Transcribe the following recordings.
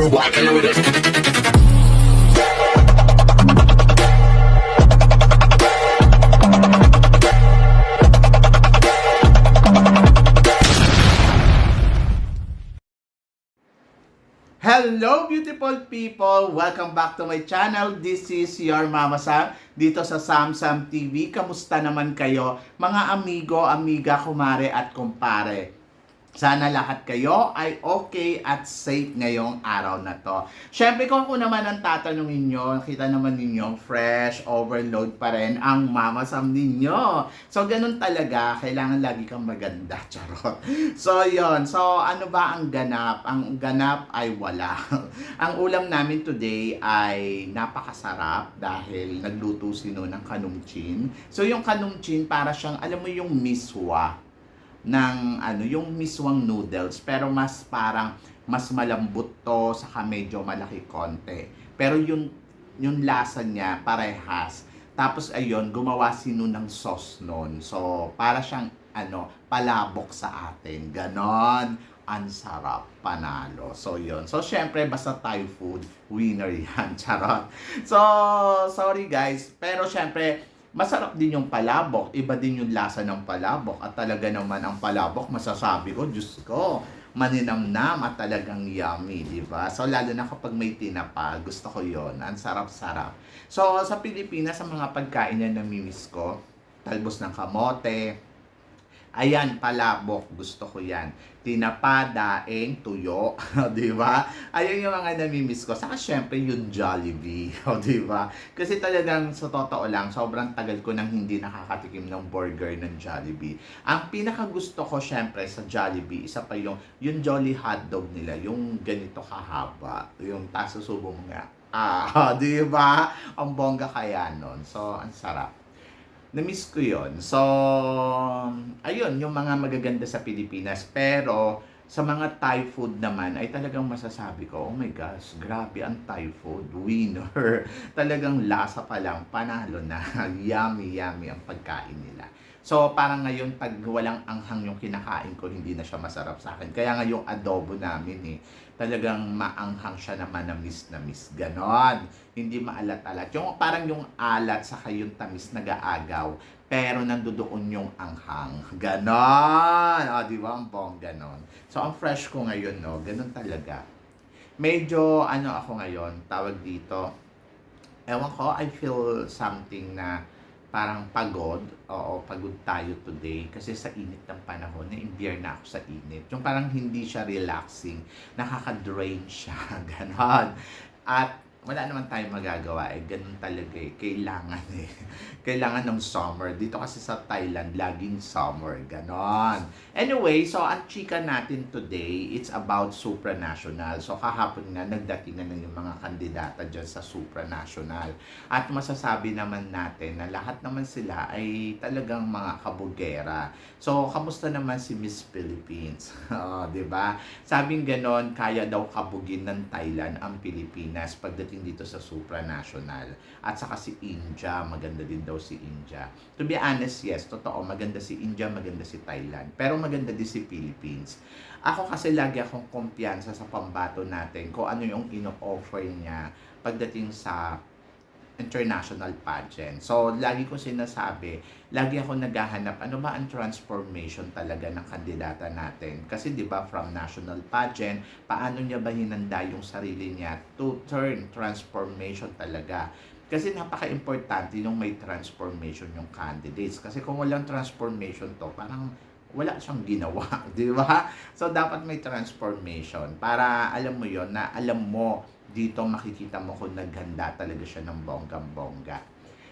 Hello beautiful people! Welcome back to my channel. This is your Mama Sam dito sa Sam TV. Kamusta naman kayo mga amigo, amiga, kumare at kumpare? Sana lahat kayo ay okay at safe ngayong araw na to. Syempre kung ako naman ang tatanungin nyo, nakita naman ninyo, fresh, overload pa rin ang Mama Sam ninyo. So ganun talaga, kailangan lagi kang maganda, charot. So yon, so ano ba ang ganap? Ang ganap ay wala. Ang ulam namin today ay napakasarap dahil nagluto sino ng kanumchin. So yung kanumchin para siyang, alam mo yung miswa ng yung miswang noodles, pero mas parang mas malambot to, saka medyo malaki konti. Pero yung lasa niya parehas. Tapos ayun, gumawa sino ng sauce nun. So para siyang palabok sa atin. Ganon. Ang sarap, panalo. So yun. So syempre basta Thai food, winner yan. Charot. So sorry guys, pero syempre masarap din yung palabok. Iba din yung lasa ng palabok. At talaga naman ang palabok, masasabi ko, Diyos ko, maninamnam at talagang yummy, di ba? So, lalo na kapag may tinapa, gusto ko yon. Ang sarap-sarap. So, sa Pilipinas, sa mga pagkain na namimiss ko, talbos ng kamote, ayan, palabok, gusto ko yan. Tinapa, daing, tuyo, di ba? Ayun yung mga namimiss ko. Saka syempre yung Jollibee, di ba? Kasi talagang sa totoo lang, sobrang tagal ko nang hindi nakakatikim ng burger ng Jollibee. Ang pinaka gusto ko syempre sa Jollibee, isa pa yung Jolly hotdog nila, yung ganito kahaba, yung susubo mo nga. Di ba? Ang bongga kaya nun. So, ang sarap. Na-miss ko yon. So, ayun, yung mga magaganda sa Pilipinas. Pero, sa mga Thai food naman, ay talagang masasabi ko, oh my gosh, grabe ang Thai food. Winner. Talagang lasa pa lang, panalo na. Yummy, yummy ang pagkain nila. So, parang ngayon, pag walang anghang yung kinakain ko, hindi na siya masarap sa akin. Kaya nga yung adobo namin talagang maanghang siya naman na miss. Ganon. Hindi maalat-alat. Yung parang yung alat saka yung tamis nag-aagaw. Pero nandoon yung anghang. Ganon. O, di ba? Ang ganon. So, ang fresh ko ngayon, no? Ganon talaga. Medyo, ako ngayon, tawag dito. Ewan ko, I feel something na parang pagod. Oo, pagod tayo today. Kasi sa init ng panahon, na-imbier na ako sa init. Yung parang hindi siya relaxing. Nakaka-drain siya. Ganon. At wala naman tayong magagawa ganun talaga kailangan kailangan ng summer dito kasi sa Thailand laging summer ganon. Anyway, so ang chika natin today, it's about supranational. So kahapon nga nagdating na yung mga kandidata dyan sa supranational at masasabi naman natin na lahat naman sila ay talagang mga kabugera. So kamusta naman si Miss Philippines? Diba? Sabing ganon, kaya daw kabugin ng Thailand ang Pilipinas pagdating dito sa supranational. At saka si India, maganda din daw si India. To be honest, yes, totoo, maganda si India, maganda si Thailand. Pero maganda din si Philippines. Ako kasi lagi akong kumpiyansa sa pambato natin kung ano yung ino-offer niya pagdating sa international pageant. So, lagi ko sinasabi, lagi ako naghahanap, ano ba ang transformation talaga ng kandidata natin? Kasi 'di ba from national pageant, paano niya ba hinanda yung sarili niya to turn transformation talaga? Kasi napaka-importante nung may transformation yung candidates. Kasi kung walang transformation to, parang wala siyang ginawa, di ba? So, dapat may transformation para alam mo yon na alam mo dito makikita mo kung naghanda talaga siya ng bonggang-bongga.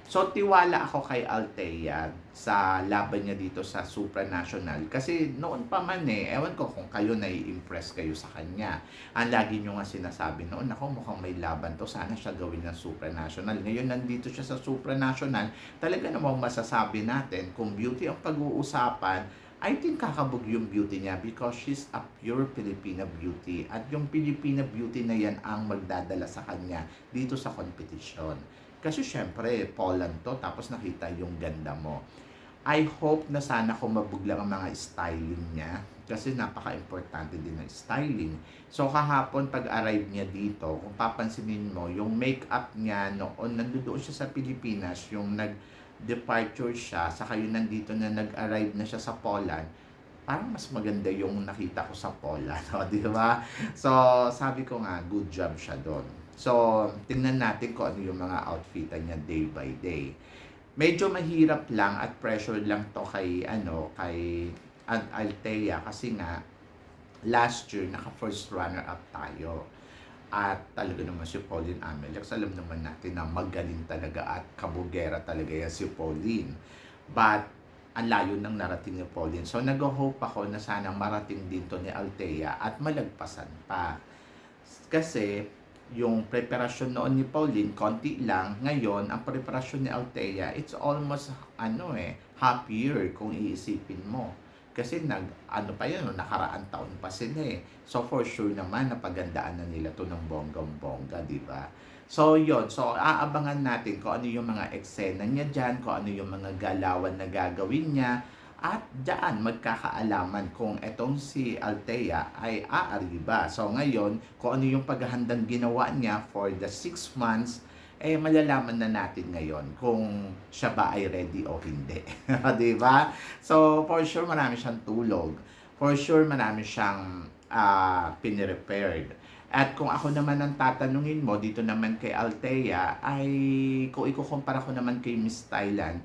So, tiwala ako kay Althea sa laban niya dito sa supranational. Kasi noon pa man ewan ko kung kayo nai-impress kayo sa kanya. Ang lagi nyo nga sinasabi noon, ako mukhang may laban to, sana siya gawin ng supranational. Ngayon nandito siya sa supranational, talaga namang masasabi natin kung beauty ang pag-uusapan, I think kakabog yung beauty niya because she's a pure Filipina beauty. At yung Filipina beauty na yan ang magdadala sa kanya dito sa competition. Kasi syempre, Poland to, tapos nakita yung ganda mo. I hope na sana kumabog lang ang mga styling niya. Kasi napaka-importante din ng styling. So kahapon pag-arrive niya dito, kung papansinin mo, yung makeup niya noon, nandoon siya sa Pilipinas, yung nag-departure siya, saka yung nandito na nag-arrive na siya sa Poland, parang mas maganda yung nakita ko sa Poland, no? Di ba? So, sabi ko nga, good job siya doon. So, tingnan natin kung ano yung mga outfitan niya day by day. Medyo mahirap lang at pressure lang to kay, kay Althea kasi nga, last year, naka first runner-up tayo. At talaga naman si Pauline Amelex, alam naman natin na magaling talaga at kabugera talaga yan si Pauline. But, ang layo ng narating ni Pauline. So, nag-hope ako na sana marating din to ni Althea at malagpasan pa. Kasi, yung preparasyon noon ni Pauline, konti lang. Ngayon, ang preparasyon ni Althea, it's almost, half year kung iisipin mo. Kasi pa yun, nakaraan taon pa sila eh. So, for sure naman, napagandaan na nila to ng bonggang-bongga, di ba? So, yun. So, aabangan natin kung ano yung mga eksena niya dyan, kung ano yung mga galawan na gagawin niya, at dyan magkakaalaman kung etong si Althea ay aariba. So, ngayon, kung ano yung paghahandang ginawa niya for the 6 months, malalaman na natin ngayon kung siya ba ay ready o hindi. Di ba? So, for sure, marami siyang tulog. For sure, marami siyang pinirepared. At kung ako naman ang tatanungin mo, dito naman kay Althea, ay kung ikukumpara ko naman kay Miss Thailand,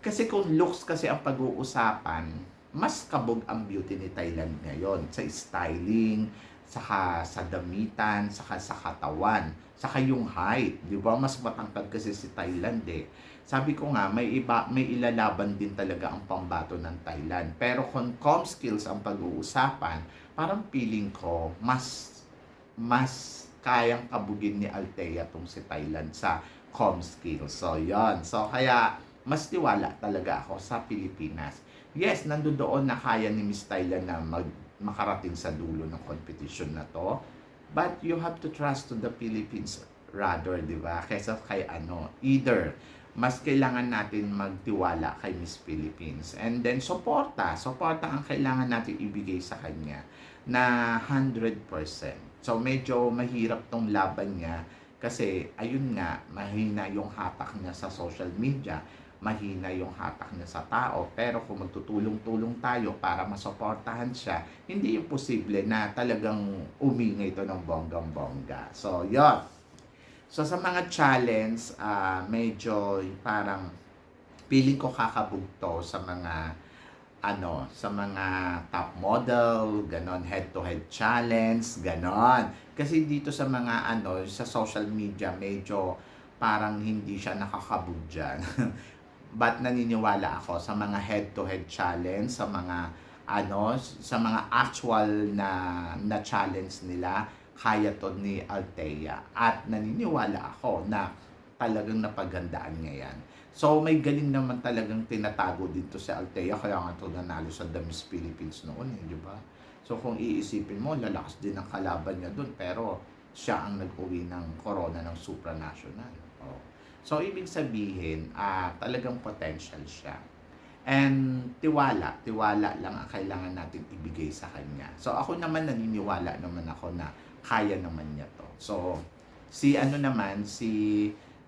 kasi kung looks kasi ang pag-uusapan, mas kabog ang beauty ni Thailand ngayon sa styling, saka sa damitan, saka sa katawan, saka yung height, 'di ba? Mas matangkad kasi si Thailand eh. Sabi ko nga, may ilalaban din talaga ang pambato ng Thailand. Pero kung com skills ang pag-uusapan, parang feeling ko mas kayang kabugin ni Althea tong si Thailand sa com skills. So, yon. So, kaya mas tiwala talaga ako sa Pilipinas. Yes, nandoon na kaya ni Miss Thailand na makarating sa dulo ng competition na to. But you have to trust to the Philippines rather, di ba? Kaysa kay either mas kailangan natin magtiwala kay Miss Philippines. And then, suporta ang kailangan natin ibigay sa kanya na 100%. So, medyo mahirap tong laban niya kasi, ayun nga, mahina yung hatak niya sa social media, mahina yung hatak niya sa tao. Pero kung magtutulong-tulong tayo para masuportahan siya, hindi imposible na talagang umingay ito ng bonggang-bongga. So, yun. So, sa mga challenge, medyo parang feeling ko kakabugto sa mga sa mga top model, ganon, head-to-head challenge, ganon. Kasi dito sa mga sa social media, medyo parang hindi siya nakakabog dyan. But naniniwala ako sa mga head-to-head challenge, sa mga sa mga actual na challenge nila, kaya to ni Althea. At naniniwala ako na talagang napagandaan niya yan. So, may galing naman talagang tinatago dito sa Althea, kaya nga ito nanalo sa The Miss Philippines noon, di ba? So, kung iisipin mo, lalakas din ang kalaban niya doon, pero siya ang nag-uwi ng corona ng supranational. Oh. So, ibig sabihin, talagang potential siya. And tiwala lang ang kailangan natin ibigay sa kanya. So, ako naman naniniwala naman ako na kaya naman niya to. So,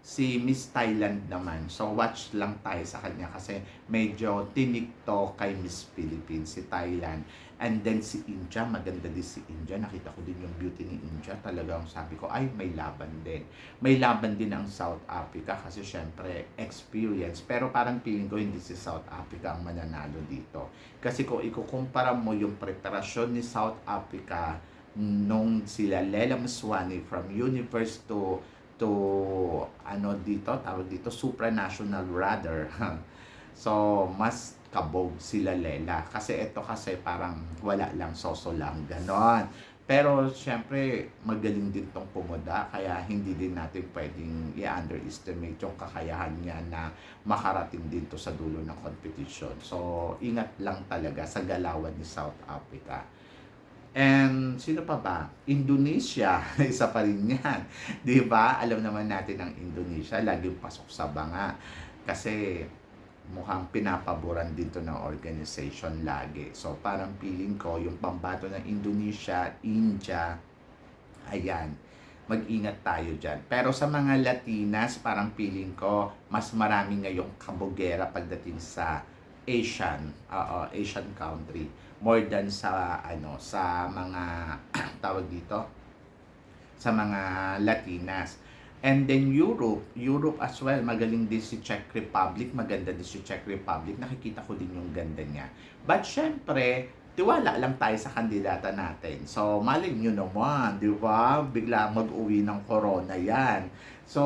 si Miss Thailand naman. So, watch lang tayo sa kanya kasi medyo tinikto kay Miss Philippines, si Thailand. And then si India, maganda din si India. Nakita ko din yung beauty ni India. Talagang sabi ko, ay, may laban din. May laban din ang South Africa kasi syempre experience. Pero parang feeling ko hindi si South Africa ang mananalo dito. Kasi kung ikukumpara mo yung preparasyon ni South Africa nung sila Lela Mswane from universe to tawag dito, supranational rather. So, mas kabog sila Lela. Kasi ito kasi parang wala lang, soso lang, ganon. Pero, syempre, magaling din tong pumuda, kaya hindi din natin pwedeng i-underestimate yung kakayahan niya na makarating dito sa dulo ng competition. So, ingat lang talaga sa galawan ni South Africa. And sino pa ba? Indonesia, isa pa rin yan. Di ba? Alam naman natin ang Indonesia, laging pasok sa banga. Kasi mukhang pinapaboran dito ng organization lagi. So parang feeling ko yung pambato ng Indonesia, India, ayan, mag-ingat tayo dyan. Pero sa mga Latinas, parang feeling ko mas marami ngayong kabugera pagdating sa Asian country more than sa sa mga tawag dito, sa mga Latinas. And then Europe as well, magaling din si Czech Republic, maganda din si Czech Republic, nakikita ko din yung ganda niya. But syempre, tiwala lang tayo sa kandidata natin. So, malay nyo naman, di ba? Bigla mag-uwi ng corona yan. So,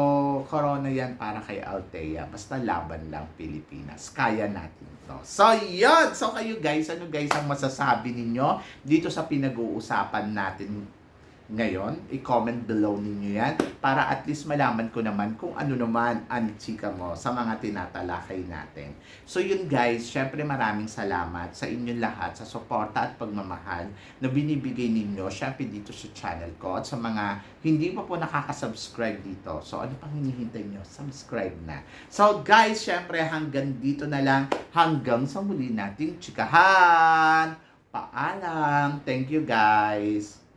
corona yan para kay Althea. Basta laban lang Pilipinas. Kaya natin to. So, yun! So, kayo guys, ano guys ang masasabi ninyo dito sa pinag-uusapan natin ngayon? I-comment below ninyo yan para at least malaman ko naman kung ano naman ang chika mo sa mga tinatalakay natin. So yun guys, syempre maraming salamat sa inyong lahat sa suporta at pagmamahal na binibigay ninyo syempre dito sa channel ko, at sa mga hindi pa po nakaka-subscribe dito. So ano pang hinihintay nyo? Subscribe na. So guys, syempre hanggang dito na lang, hanggang sa muli nating chikahan. Paalam. Thank you guys.